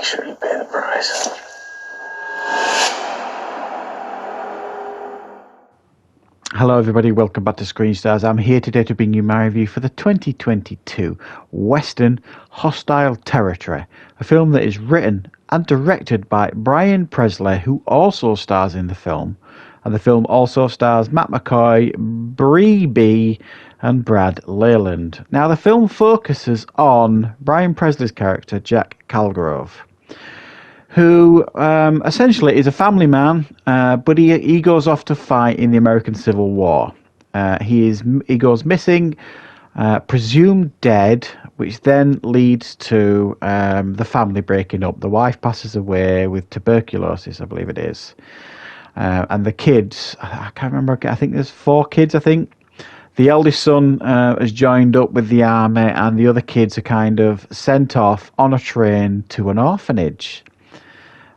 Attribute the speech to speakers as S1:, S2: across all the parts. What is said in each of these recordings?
S1: make sure you pay the price.
S2: Hello everybody, welcome back to Screenstars. I'm here today to bring you my review for the 2022 Western Hostile Territory, a film that is written and directed by Brian Presley, who also stars in the film. And the film also stars Matt McCoy, Bree B, and Brad Leyland. Now the film focuses on Brian Presley's character, Jack Calgrove, who essentially is a family man, but he goes off to fight in the American Civil War. He goes missing, presumed dead, which then leads to the family breaking up. The wife passes away with tuberculosis, I believe it is. And the kids, I can't remember, I think there's 4 kids, I think. The eldest son has joined up with the army, and the other kids are kind of sent off on a train to an orphanage.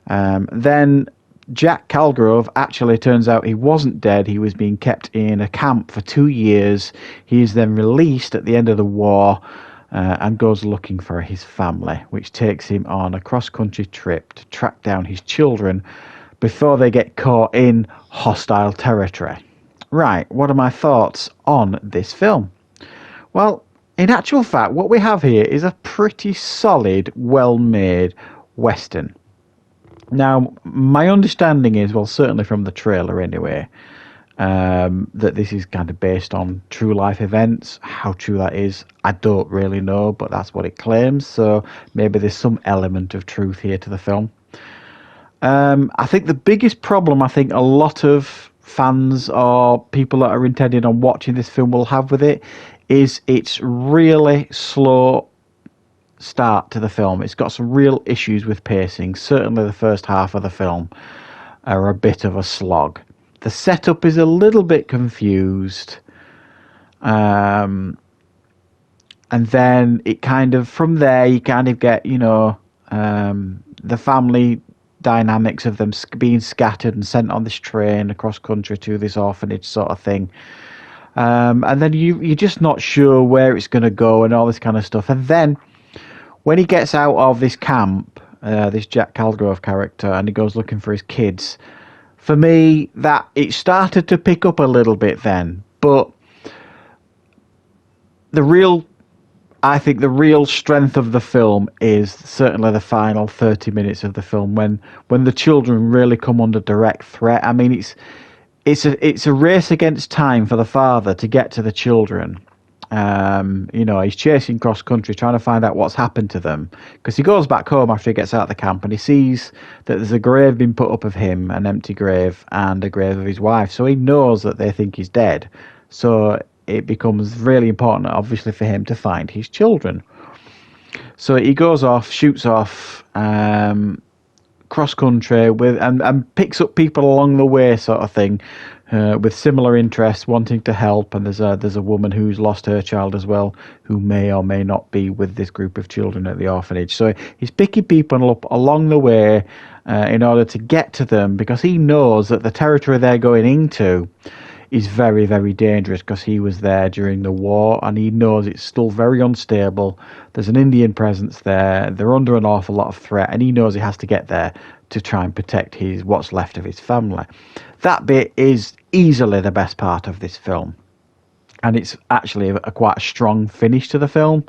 S2: Then Jack Calgrove, actually turns out he wasn't dead. He was being kept in a camp for 2 years. He is then released at the end of the war and goes looking for his family, which takes him on a cross-country trip to track down his children before they get caught in hostile territory. Right, what are my thoughts on this film? Well, in actual fact, what we have here is a pretty solid, well-made Western. Now, my understanding is, well, certainly from the trailer anyway, that this is kind of based on true life events. How true that is, I don't really know, but that's what it claims. So maybe there's some element of truth here to the film. I think the biggest problem I think a lot of fans or people that are intending on watching this film will have with it is its really slow start to the film. It's got some real issues with pacing. Certainly the first half of the film are a bit of a slog. The setup is a little bit confused, and then it kind of, from there you kind of get, you know, the family dynamics of them being scattered and sent on this train across country to this orphanage sort of thing. And then you're just not sure where it's going to go and all this kind of stuff. And then when he gets out of this camp, this Jack Calgrove character, and he goes looking for his kids, for me, that it started to pick up a little bit then. But I think the real strength of the film is certainly the final 30 minutes of the film when the children really come under direct threat. I mean, it's a race against time for the father to get to the children. You know, he's chasing cross country trying to find out what's happened to them, because he goes back home after he gets out of the camp and he sees that there's a grave been put up of him, an empty grave, and a grave of his wife. So he knows that they think he's dead. So it becomes really important, obviously, for him to find his children. So he goes off, shoots off, cross country with and picks up people along the way, sort of thing, with similar interests, wanting to help. And there's a woman who's lost her child as well, who may or may not be with this group of children at the orphanage. So he's picking people up along the way in order to get to them, because he knows that the territory they're going into is very, very dangerous, because he was there during the war and he knows it's still very unstable. There's an Indian presence there. They're under an awful lot of threat, and he knows he has to get there to try and protect what's left of his family. That bit is easily the best part of this film, and it's actually quite a strong finish to the film.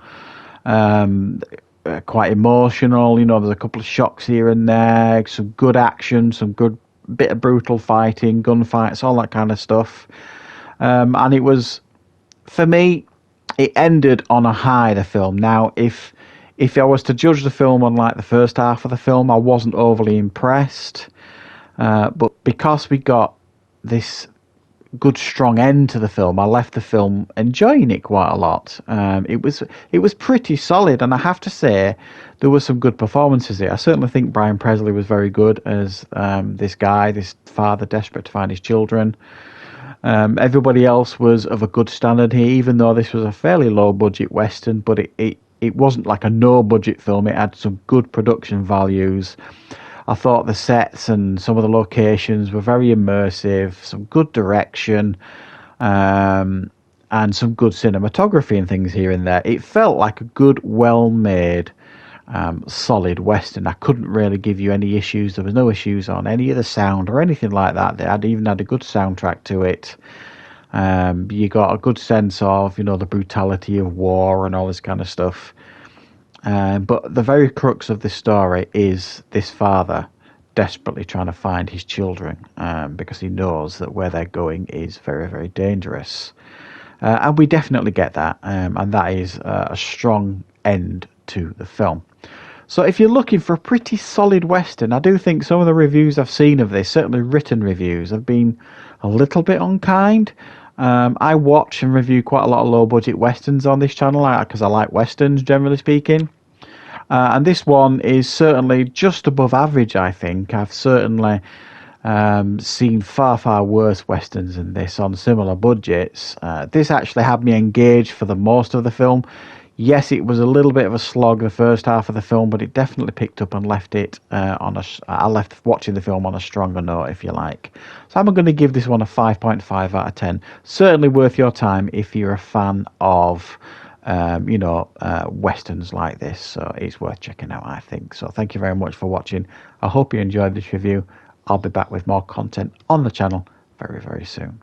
S2: Quite emotional, you know. There's a couple of shocks here and there, some good action, some good bit of brutal fighting, gunfights, all that kind of stuff. And it was, for me, it ended on a high, the film. Now, if I was to judge the film on like the first half of the film, I wasn't overly impressed. But because we got this good strong end to the film, I left the film enjoying it quite a lot. It was pretty solid, and I have to say there were some good performances here. I certainly think Brian Presley was very good as this father desperate to find his children. Everybody else was of a good standard here, even though this was a fairly low budget Western, but it wasn't like a no budget film. It had some good production values. I thought the sets and some of the locations were very immersive, some good direction, and some good cinematography and things here and there. It felt like a good, well-made solid Western. I couldn't really give you any issues. There was no issues on any of the sound or anything like that. They had even had a good soundtrack to it. You got a good sense of, the brutality of war and all this kind of stuff. But the very crux of this story is this father desperately trying to find his children, because he knows that where they're going is very, very dangerous. And we definitely get that, and that is a strong end to the film. So if you're looking for a pretty solid Western, I do think some of the reviews I've seen of this, certainly written reviews, have been a little bit unkind. I watch and review quite a lot of low-budget Westerns on this channel, because I like Westerns, generally speaking. And this one is certainly just above average, I think. I've certainly seen far, far worse Westerns than this on similar budgets. This actually had me engaged for the most of the film. Yes, it was a little bit of a slog the first half of the film, but it definitely picked up and left it I left watching the film on a stronger note, if you like. So I'm going to give this one a 5.5 out of 10. Certainly worth your time if you're a fan of Westerns like this. So it's worth checking out, I think. So thank you very much for watching. I hope you enjoyed this review. I'll be back with more content on the channel very, very soon.